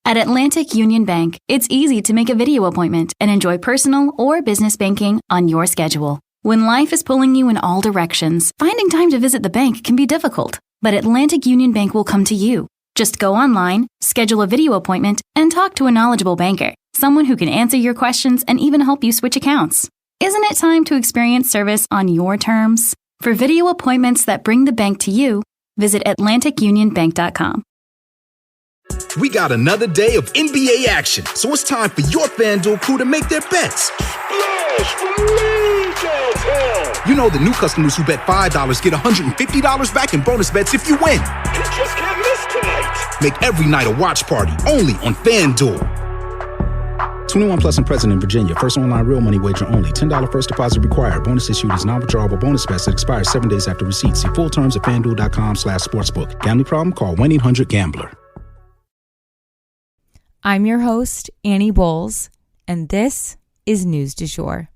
At Atlantic Union Bank, it's easy to make a video appointment and enjoy personal or business banking on your schedule. When life is pulling you in all directions, finding time to visit the bank can be difficult, but Atlantic Union Bank will come to you. Just go online, schedule a video appointment, and talk to a knowledgeable banker, someone who can answer your questions and even help you switch accounts. Isn't it time to experience service on your terms? For video appointments that bring the bank to you, visit AtlanticUnionBank.com. We got another day of NBA action, so it's time for your FanDuel crew to make their bets. You know, the new customers who bet $5 get $150 back in bonus bets if you win. You just can't miss tonight. Make every night a watch party only on FanDuel. 21 plus and present in Virginia. First online real money wager only. $10 first deposit required. Bonus issued is non-withdrawable bonus bets that expires 7 days after receipt. See full terms at FanDuel.com/sportsbook. Gambling problem? Call 1-800-GAMBLER. I'm your host, Annie Bowles, and this is News du Jour.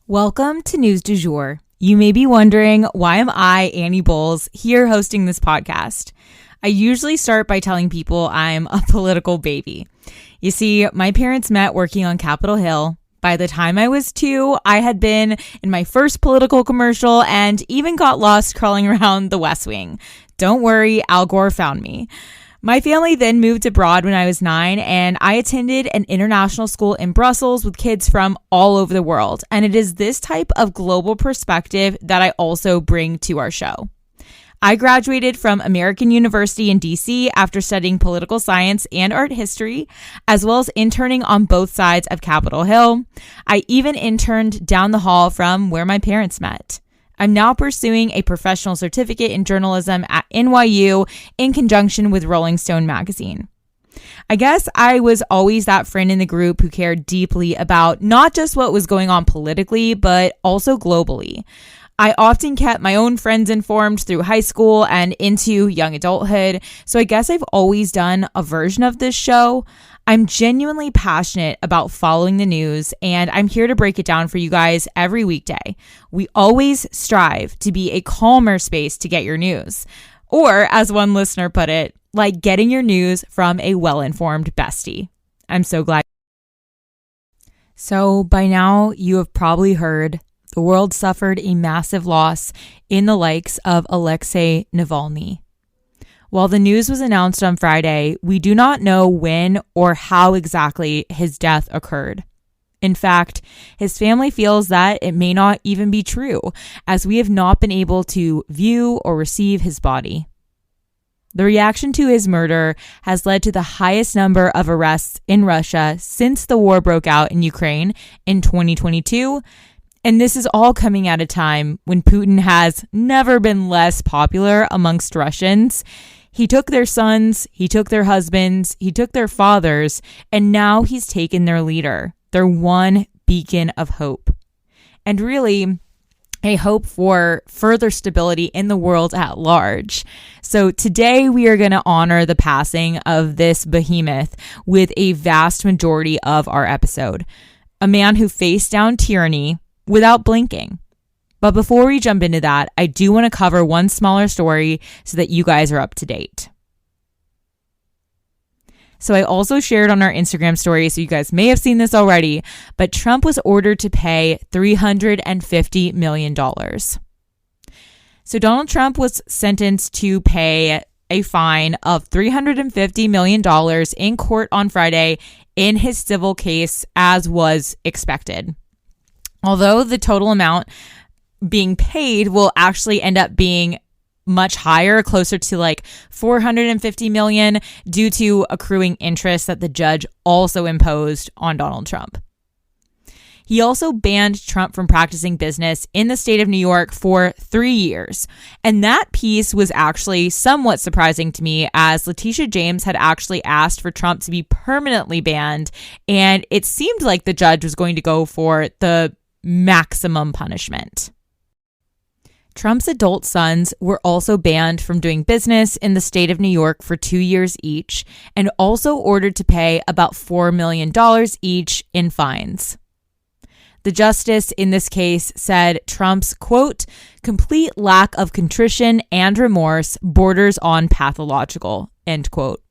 Welcome to News du Jour. You may be wondering, why am I, Annie Bowles, here hosting this podcast? I usually start by telling people I'm a political baby. You see, my parents met working on Capitol Hill. By the time I was 2, I had been in my first political commercial and even got lost crawling around the West Wing. Don't worry, Al Gore found me. My family then moved abroad when I was 9, and I attended an international school in Brussels with kids from all over the world. And it is this type of global perspective that I also bring to our show. I graduated from American University in DC after studying political science and art history, as well as interning on both sides of Capitol Hill. I even interned down the hall from where my parents met. I'm now pursuing a professional certificate in journalism at NYU in conjunction with Rolling Stone magazine. I guess I was always that friend in the group who cared deeply about not just what was going on politically, but also globally. I often kept my own friends informed through high school and into young adulthood, so I guess I've always done a version of this show. I'm genuinely passionate about following the news, and I'm here to break it down for you guys every weekday. We always strive to be a calmer space to get your news. Or, as one listener put it, like getting your news from a well-informed bestie. I'm so glad. So, by now, you have probably heard the world suffered a massive loss in the likes of Alexei Navalny. While the news was announced on Friday, we do not know when or how exactly his death occurred. In fact, his family feels that it may not even be true, as we have not been able to view or receive his body. The reaction to his murder has led to the highest number of arrests in Russia since the war broke out in Ukraine in 2022. And this is all coming at a time when Putin has never been less popular amongst Russians. He took their sons, he took their husbands, he took their fathers, and now he's taken their leader, their one beacon of hope. And really, a hope for further stability in the world at large. So today we are going to honor the passing of this behemoth with a vast majority of our episode. A man who faced down tyranny without blinking. But before we jump into that, I do want to cover one smaller story so that you guys are up to date. So I also shared on our Instagram story, so you guys may have seen this already, but Trump was ordered to pay $350 million. So Donald Trump was sentenced to pay a fine of $350 million in court on Friday in his civil case, as was expected. Although the total amount being paid will actually end up being much higher, closer to like $450 million, due to accruing interest that the judge also imposed on Donald Trump. He also banned Trump from practicing business in the state of New York for 3 years. And that piece was actually somewhat surprising to me, as Letitia James had actually asked for Trump to be permanently banned, and it seemed like the judge was going to go for the maximum punishment. Trump's adult sons were also banned from doing business in the state of New York for 2 years each, and also ordered to pay about $4 million each in fines. The justice in this case said Trump's, quote, complete lack of contrition and remorse borders on pathological, end quote.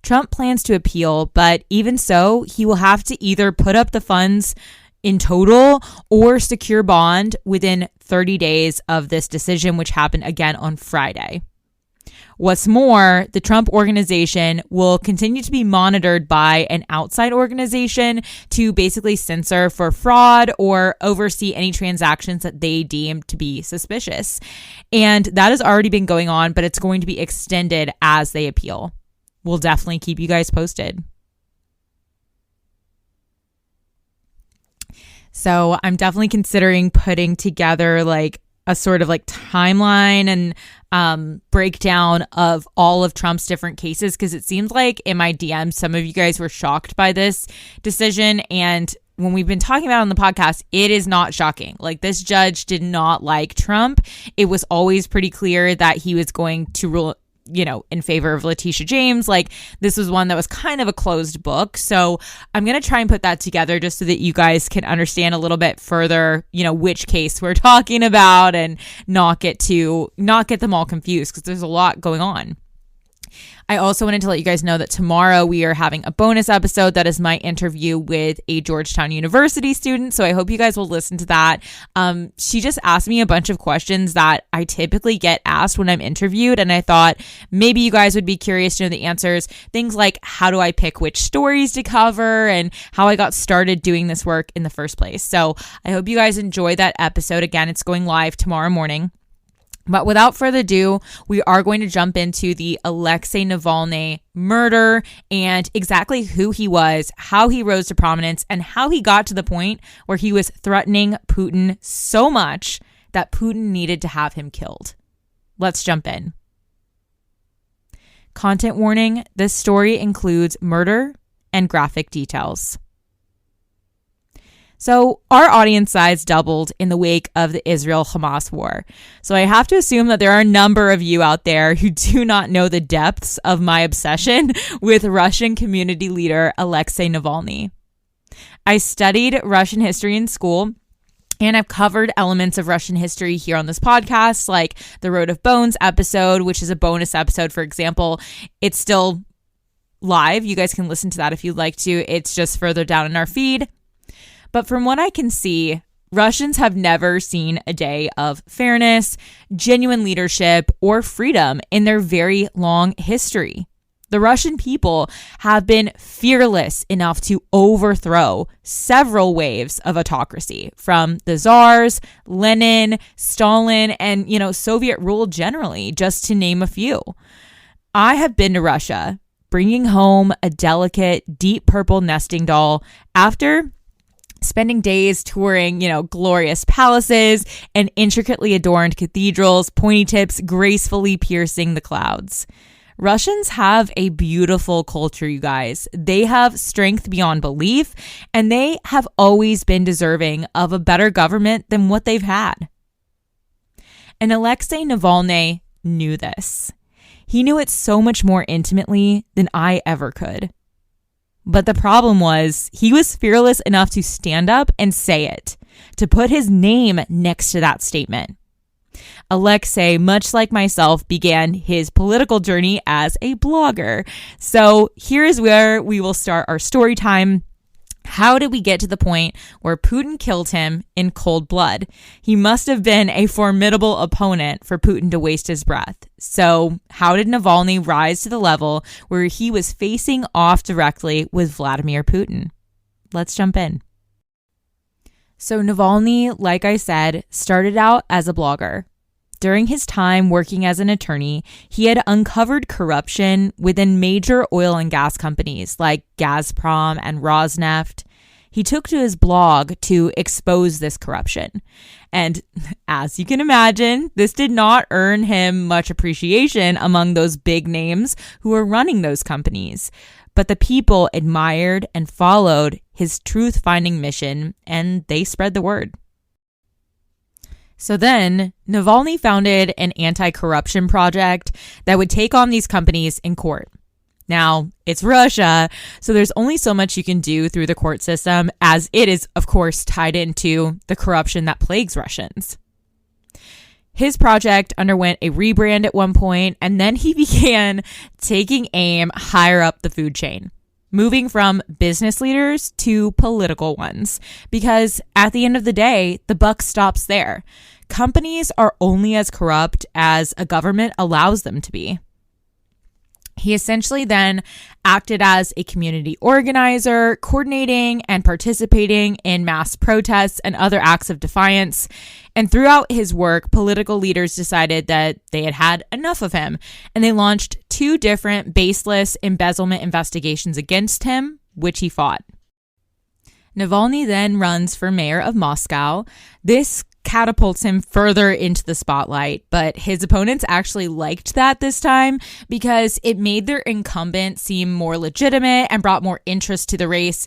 Trump plans to appeal, but even so, he will have to either put up the funds in total or secure bond within 30 days of this decision, which happened again on Friday. What's more, the Trump organization will continue to be monitored by an outside organization to basically censor for fraud or oversee any transactions that they deem to be suspicious. And that has already been going on, but it's going to be extended as they appeal. We'll definitely keep you guys posted. So I'm definitely considering putting together like a sort of like timeline and breakdown of all of Trump's different cases, because it seems like in my DMs, some of you guys were shocked by this decision. And when we've been talking about it on the podcast, it is not shocking. Like, this judge did not like Trump. It was always pretty clear that he was going to rule, you know, in favor of Letitia James. Like, this was one that was kind of a closed book. So I'm going to try and put that together just so that you guys can understand a little bit further, you know, which case we're talking about, and not get them all confused, because there's a lot going on. I also wanted to let you guys know that tomorrow we are having a bonus episode that is my interview with a Georgetown University student. So I hope you guys will listen to that. She just asked me a bunch of questions that I typically get asked when I'm interviewed, and I thought maybe you guys would be curious to know the answers. Things like, how do I pick which stories to cover, and how I got started doing this work in the first place. So I hope you guys enjoy that episode. Again, it's going live tomorrow morning. But without further ado, we are going to jump into the Alexei Navalny murder and exactly who he was, how he rose to prominence, and how he got to the point where he was threatening Putin so much that Putin needed to have him killed. Let's jump in. Content warning: this story includes murder and graphic details. So our audience size doubled in the wake of the Israel-Hamas war. So I have to assume that there are a number of you out there who do not know the depths of my obsession with Russian community leader Alexei Navalny. I studied Russian history in school, and I've covered elements of Russian history here on this podcast, like the Road of Bones episode, which is a bonus episode, for example. It's still live. You guys can listen to that if you'd like to. It's just further down in our feed. But from what I can see, Russians have never seen a day of fairness, genuine leadership, or freedom in their very long history. The Russian people have been fearless enough to overthrow several waves of autocracy, from the Tsars, Lenin, Stalin, and, Soviet rule generally, just to name a few. I have been to Russia, bringing home a delicate, deep purple nesting doll after spending days touring, glorious palaces and intricately adorned cathedrals, pointy tips gracefully piercing the clouds. Russians have a beautiful culture, you guys. They have strength beyond belief, and they have always been deserving of a better government than what they've had. And Alexei Navalny knew this. He knew it so much more intimately than I ever could. But the problem was, he was fearless enough to stand up and say it, to put his name next to that statement. Alexei, much like myself, began his political journey as a blogger. So here is where we will start our story time. How did we get to the point where Putin killed him in cold blood? He must have been a formidable opponent for Putin to waste his breath. So how did Navalny rise to the level where he was facing off directly with Vladimir Putin? Let's jump in. So Navalny, like I said, started out as a blogger. During his time working as an attorney, he had uncovered corruption within major oil and gas companies like Gazprom and Rosneft. he took to his blog to expose this corruption. And as you can imagine, this did not earn him much appreciation among those big names who were running those companies. But the people admired and followed his truth-finding mission, and they spread the word. So then, Navalny founded an anti-corruption project that would take on these companies in court. Now, it's Russia, so there's only so much you can do through the court system, as it is, of course, tied into the corruption that plagues Russians. His project underwent a rebrand at one point, and then he began taking aim higher up the food chain, moving from business leaders to political ones, because at the end of the day, the buck stops there. Companies are only as corrupt as a government allows them to be. He essentially then acted as a community organizer, coordinating and participating in mass protests and other acts of defiance. And throughout his work, political leaders decided that they had had enough of him, and they launched 2 different baseless embezzlement investigations against him, which he fought. Navalny then runs for mayor of Moscow. This catapults him further into the spotlight, but his opponents actually liked that this time because it made their incumbent seem more legitimate and brought more interest to the race,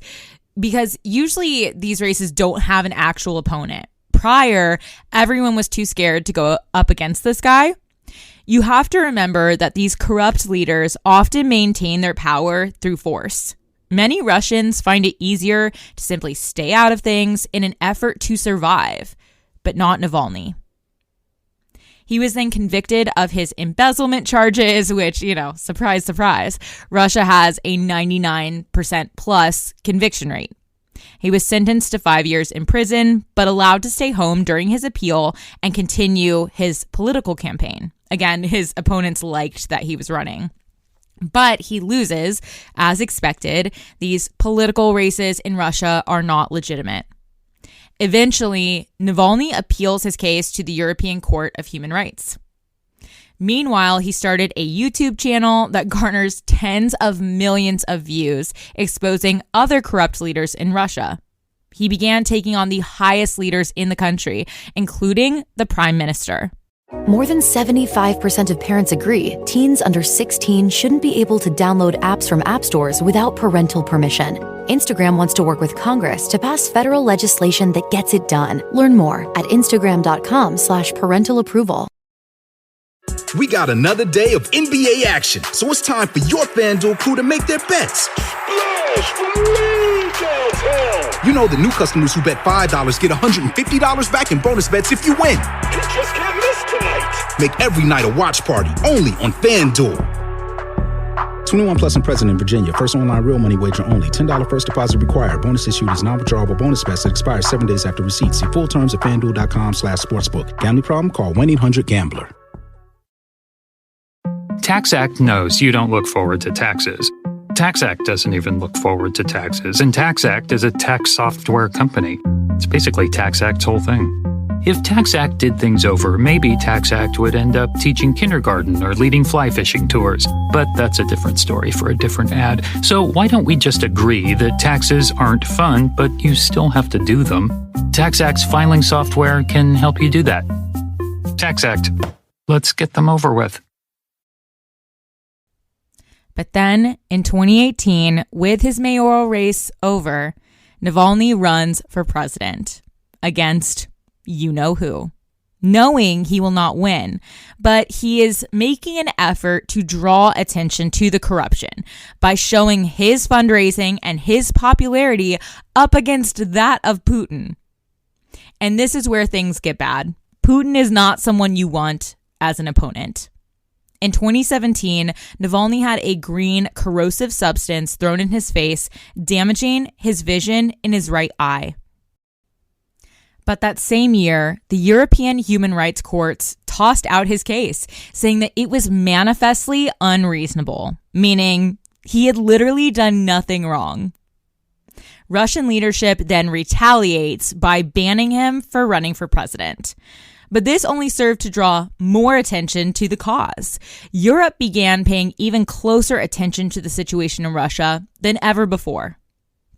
because usually these races don't have an actual opponent. Prior, everyone was too scared to go up against this guy. You have to remember that these corrupt leaders often maintain their power through force. Many Russians find it easier to simply stay out of things in an effort to survive, but not Navalny. He was then convicted of his embezzlement charges, which, surprise, surprise, Russia has a 99% plus conviction rate. He was sentenced to 5 years in prison, but allowed to stay home during his appeal and continue his political campaign. Again, his opponents liked that he was running. But he loses, as expected. These political races in Russia are not legitimate. Eventually, Navalny appeals his case to the European Court of Human Rights. Meanwhile, he started a YouTube channel that garners tens of millions of views, exposing other corrupt leaders in Russia. He began taking on the highest leaders in the country, including the prime minister. More than 75% of parents agree teens under 16 shouldn't be able to download apps from app stores without parental permission. Instagram wants to work with Congress to pass federal legislation that gets it done. Learn more at instagram.com/parental approval. We got another day of NBA action, so it's time for your FanDuel crew to make their bets. Splash for me downtown. You know the new customers who bet $5 get $150 back in bonus bets if you win. You just can't miss tonight. Make every night a watch party only on FanDuel. 21 plus and present in Virginia. First online real money wager only. $10 first deposit required. Bonus issued is non-withdrawable bonus bets that expires 7 days after receipt. See full terms at FanDuel.com/sportsbook. Gambling problem? Call 1-800-GAMBLER. TaxAct knows you don't look forward to taxes. TaxAct doesn't even look forward to taxes, and TaxAct is a tax software company. It's basically TaxAct's whole thing. If TaxAct did things over, maybe TaxAct would end up teaching kindergarten or leading fly fishing tours. But that's a different story for a different ad. So why don't we just agree that taxes aren't fun, but you still have to do them? TaxAct's filing software can help you do that. TaxAct. Let's get them over with. But then, in 2018, with his mayoral race over, Navalny runs for president against you-know-who, knowing he will not win. But he is making an effort to draw attention to the corruption by showing his fundraising and his popularity up against that of Putin. And this is where things get bad. Putin is not someone you want as an opponent. In 2017, Navalny had a green corrosive substance thrown in his face, damaging his vision in his right eye. But that same year, the European human rights courts tossed out his case, saying that it was manifestly unreasonable, meaning he had literally done nothing wrong. Russian leadership then retaliates by banning him for running for president. But this only served to draw more attention to the cause. Europe began paying even closer attention to the situation in Russia than ever before.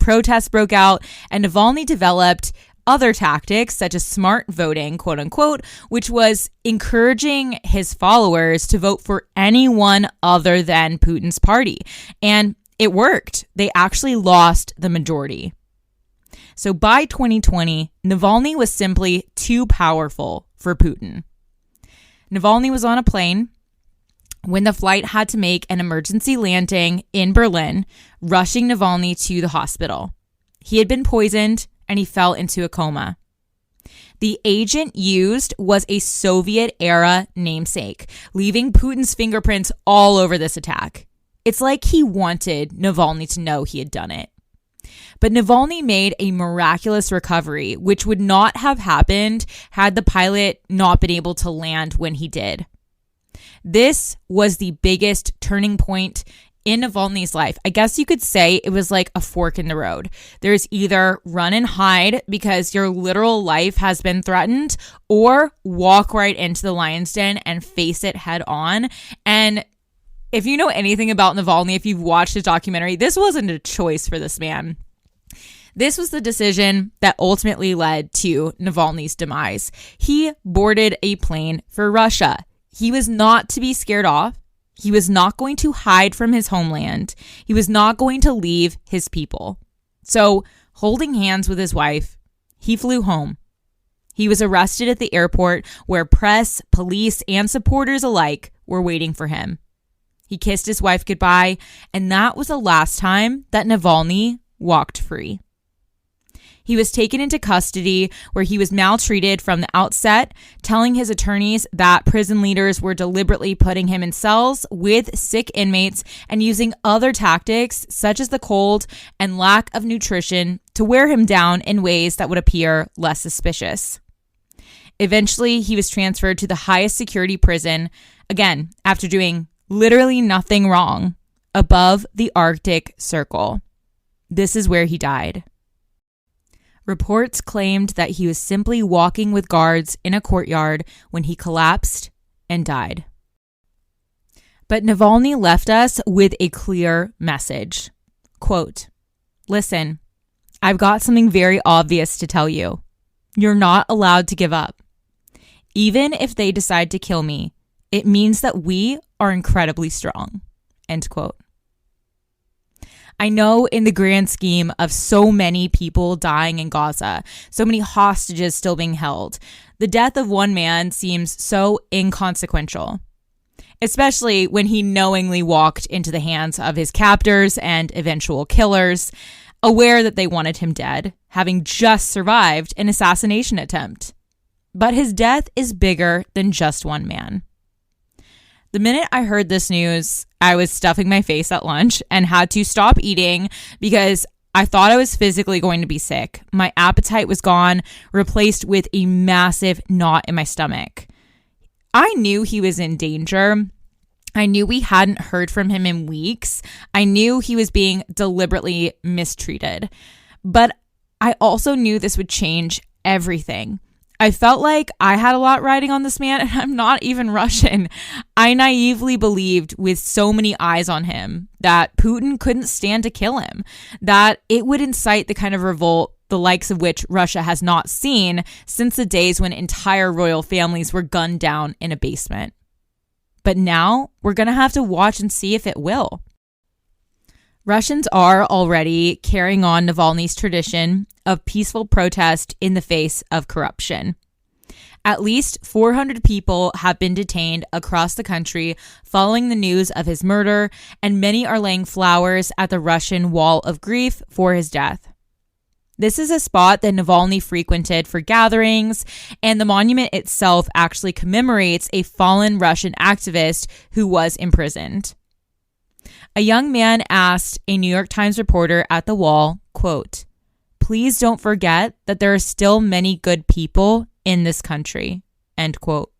protests broke out, and Navalny developed other tactics such as smart voting, quote unquote, which was encouraging his followers to vote for anyone other than Putin's party. And it worked. They actually lost the majority. So by 2020, Navalny was simply too powerful for Putin. Navalny was on a plane when the flight had to make an emergency landing in Berlin, rushing Navalny to the hospital. He had been poisoned and he fell into a coma. The agent used was a Soviet-era namesake, leaving Putin's fingerprints all over this attack. It's like he wanted Navalny to know he had done it. But Navalny made a miraculous recovery, which would not have happened had the pilot not been able to land when he did. This was the biggest turning point in Navalny's life. I guess you could say it was like a fork in the road. There's either run and hide because your literal life has been threatened, or walk right into the lion's den and face it head on. And if you know anything about Navalny, if you've watched his documentary, this wasn't a choice for this man. This was the decision that ultimately led to Navalny's demise. He boarded a plane for Russia. He was not to be scared off. He was not going to hide from his homeland. He was not going to leave his people. So, holding hands with his wife, he flew home. He was arrested at the airport where press, police, and supporters alike were waiting for him. He kissed his wife goodbye, and that was the last time that Navalny walked free. He was taken into custody where he was maltreated from the outset, telling his attorneys that prison leaders were deliberately putting him in cells with sick inmates and using other tactics such as the cold and lack of nutrition to wear him down in ways that would appear less suspicious. Eventually, he was transferred to the highest security prison, again, after doing literally nothing wrong, above the Arctic Circle. This is where he died. Reports claimed that he was simply walking with guards in a courtyard when he collapsed and died. But Navalny left us with a clear message. Quote, "Listen, I've got something very obvious to tell you. You're not allowed to give up. Even if they decide to kill me, it means that we are incredibly strong." End quote. I know in the grand scheme of so many people dying in Gaza, so many hostages still being held, the death of one man seems so inconsequential, especially when he knowingly walked into the hands of his captors and eventual killers, aware that they wanted him dead, having just survived an assassination attempt. But his death is bigger than just one man. The minute I heard this news, I was stuffing my face at lunch and had to stop eating because I thought I was physically going to be sick. My appetite was gone, replaced with a massive knot in my stomach. I knew he was in danger. I knew we hadn't heard from him in weeks. I knew he was being deliberately mistreated. But I also knew this would change everything. I felt like I had a lot riding on this man, and I'm not even Russian. I naively believed, with so many eyes on him, that Putin couldn't stand to kill him, that it would incite the kind of revolt the likes of which Russia has not seen since the days when entire royal families were gunned down in a basement. But now we're going to have to watch and see if it will. Russians are already carrying on Navalny's tradition of peaceful protest in the face of corruption. At least 400 people have been detained across the country following the news of his murder, and many are laying flowers at the Russian Wall of Grief for his death. This is a spot that Navalny frequented for gatherings, and the monument itself actually commemorates a fallen Russian activist who was imprisoned. A young man asked a New York Times reporter at the wall, quote, "Please don't forget that there are still many good people in this country," end quote.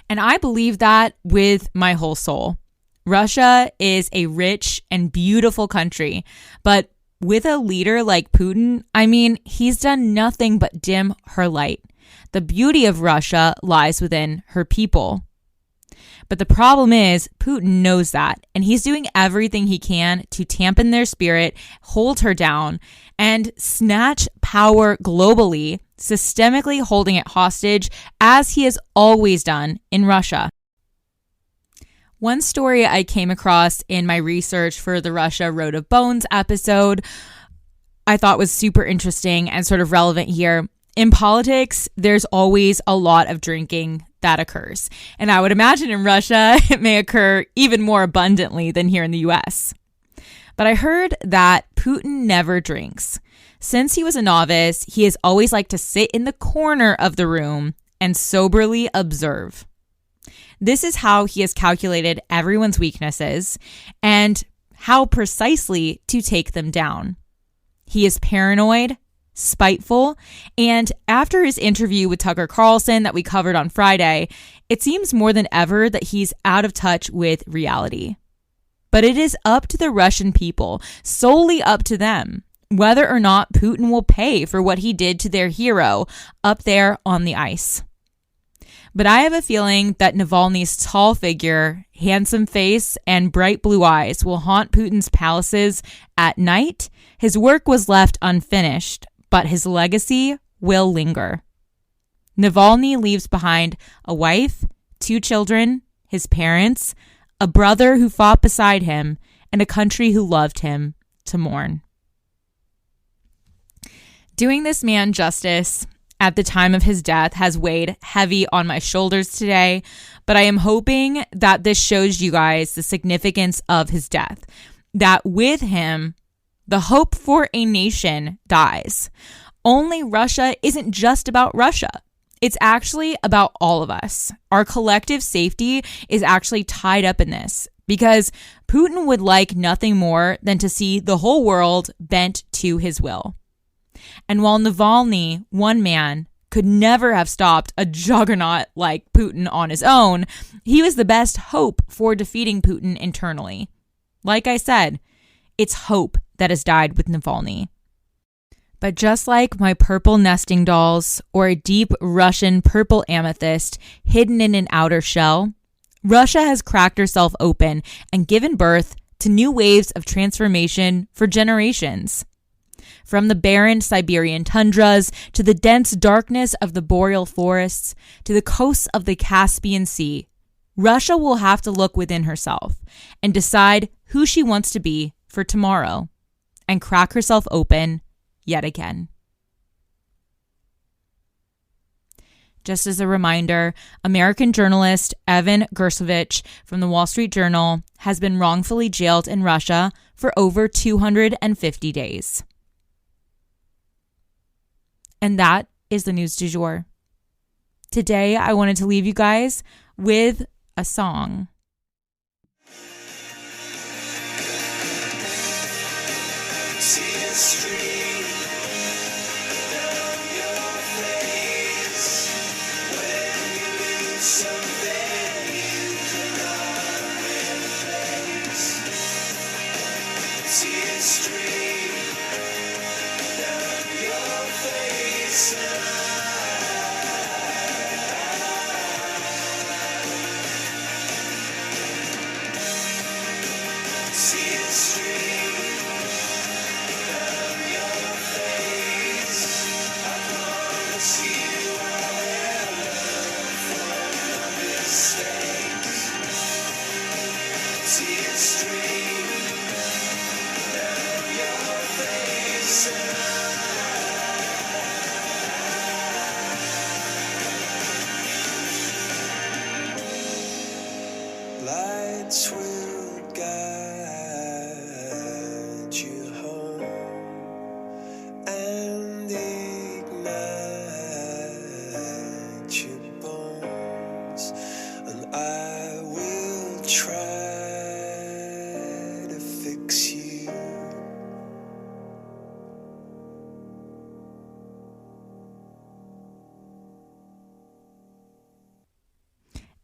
And I believe that with my whole soul. Russia is a rich and beautiful country, but with a leader like Putin, I mean, he's done nothing but dim her light. The beauty of Russia lies within her people. But the problem is Putin knows that, and he's doing everything he can to dampen their spirit, hold her down, and snatch power globally, systemically holding it hostage, as he has always done in Russia. One story I came across in my research for the Russia Road of Bones episode I thought was super interesting and sort of relevant here. In politics, there's always a lot of drinking that occurs. And I would imagine in Russia, it may occur even more abundantly than here in the US. But I heard that Putin never drinks. Since he was a novice, he has always liked to sit in the corner of the room and soberly observe. This is how he has calculated everyone's weaknesses and how precisely to take them down. He is paranoid, spiteful, and after his interview with Tucker Carlson that we covered on Friday, it seems more than ever that he's out of touch with reality. But it is up to the Russian people, solely up to them, whether or not Putin will pay for what he did to their hero up there on the ice. But I have a feeling that Navalny's tall figure, handsome face, and bright blue eyes will haunt Putin's palaces at night. His work was left unfinished, but his legacy will linger. Navalny leaves behind a wife, 2 children, his parents, a brother who fought beside him, and a country who loved him to mourn. Doing this man justice at the time of his death has weighed heavy on my shoulders today, but I am hoping that this shows you guys the significance of his death, that with him, the hope for a nation dies. Only Russia isn't just about Russia. It's actually about all of us. Our collective safety is actually tied up in this because Putin would like nothing more than to see the whole world bent to his will. And while Navalny, one man, could never have stopped a juggernaut like Putin on his own, he was the best hope for defeating Putin internally. Like I said, it's hope that has died with Navalny. But just like my purple nesting dolls or a deep Russian purple amethyst hidden in an outer shell, Russia has cracked herself open and given birth to new waves of transformation for generations. From the barren Siberian tundras to the dense darkness of the boreal forests to the coasts of the Caspian Sea, Russia will have to look within herself and decide who she wants to be for tomorrow and crack herself open yet again. Just as a reminder, American journalist Evan Gershkovich from the Wall Street Journal has been wrongfully jailed in Russia for over 250 days. And that is the news du jour. Today, I wanted to leave you guys with a song. Lights will guide you home and ignite your bones, and I will try to fix you.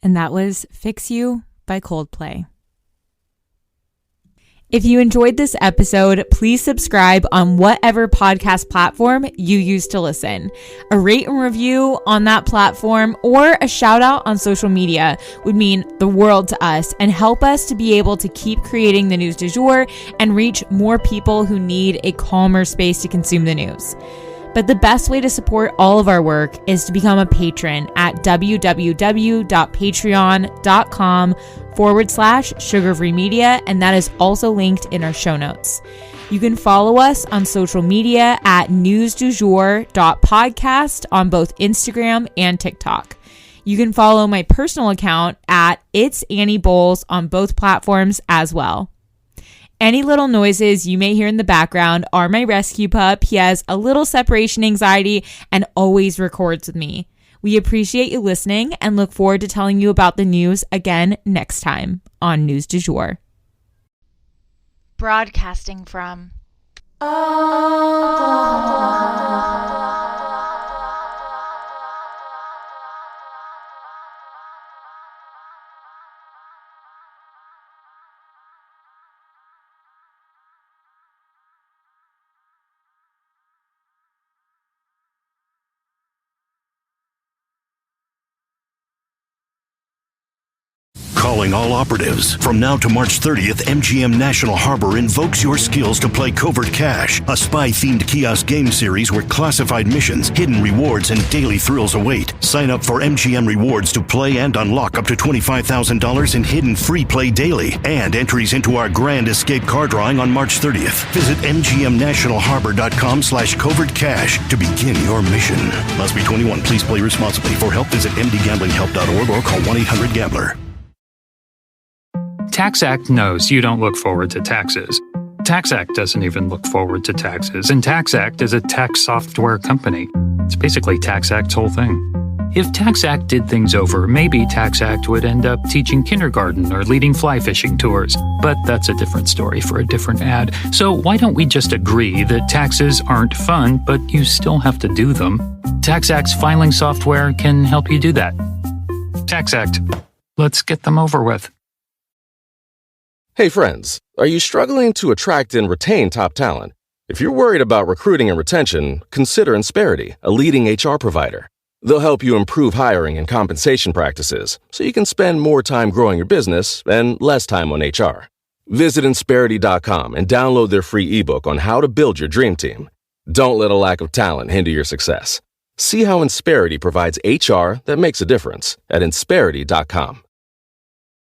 And that was Fix You by Coldplay. If you enjoyed this episode, please subscribe on whatever podcast platform you use to listen. A rate and review on that platform or a shout out on social media would mean the world to us and help us to be able to keep creating the news du jour and reach more people who need a calmer space to consume the news. But the best way to support all of our work is to become a patron at www.patreon.com/sugarfree media, and that is also linked in our show notes. You can follow us on social media at newsdujour.podcast on both Instagram and TikTok. You can follow my personal account at It's Annie Bowles on both platforms as well. Any little noises you may hear in the background are my rescue pup. He has a little separation anxiety and always records with me. We appreciate you listening and look forward to telling you about the news again next time on News du Jour. Broadcasting from Calling all operatives. From now to March 30th, MGM National Harbor invokes your skills to play Covert Cash, a spy-themed kiosk game series where classified missions, hidden rewards, and daily thrills await. Sign up for MGM Rewards to play and unlock up to $25,000 in hidden free play daily and entries into our Grand Escape car drawing on March 30th. Visit mgmnationalharbor.com/Covert Cash to begin your mission. Must be 21. Please play responsibly. For help, visit mdgamblinghelp.org or call 1-800-GAMBLER. TaxAct knows you don't look forward to taxes. TaxAct doesn't even look forward to taxes, and TaxAct is a tax software company. It's basically TaxAct's whole thing. If TaxAct did things over, maybe TaxAct would end up teaching kindergarten or leading fly fishing tours. But that's a different story for a different ad. So why don't we just agree that taxes aren't fun, but you still have to do them? TaxAct's filing software can help you do that. TaxAct. Let's get them over with. Hey friends, are you struggling to attract and retain top talent? If you're worried about recruiting and retention, consider Insperity, a leading HR provider. They'll help you improve hiring and compensation practices so you can spend more time growing your business and less time on HR. Visit Insperity.com and download their free ebook on how to build your dream team. Don't let a lack of talent hinder your success. See how Insperity provides HR that makes a difference at Insperity.com.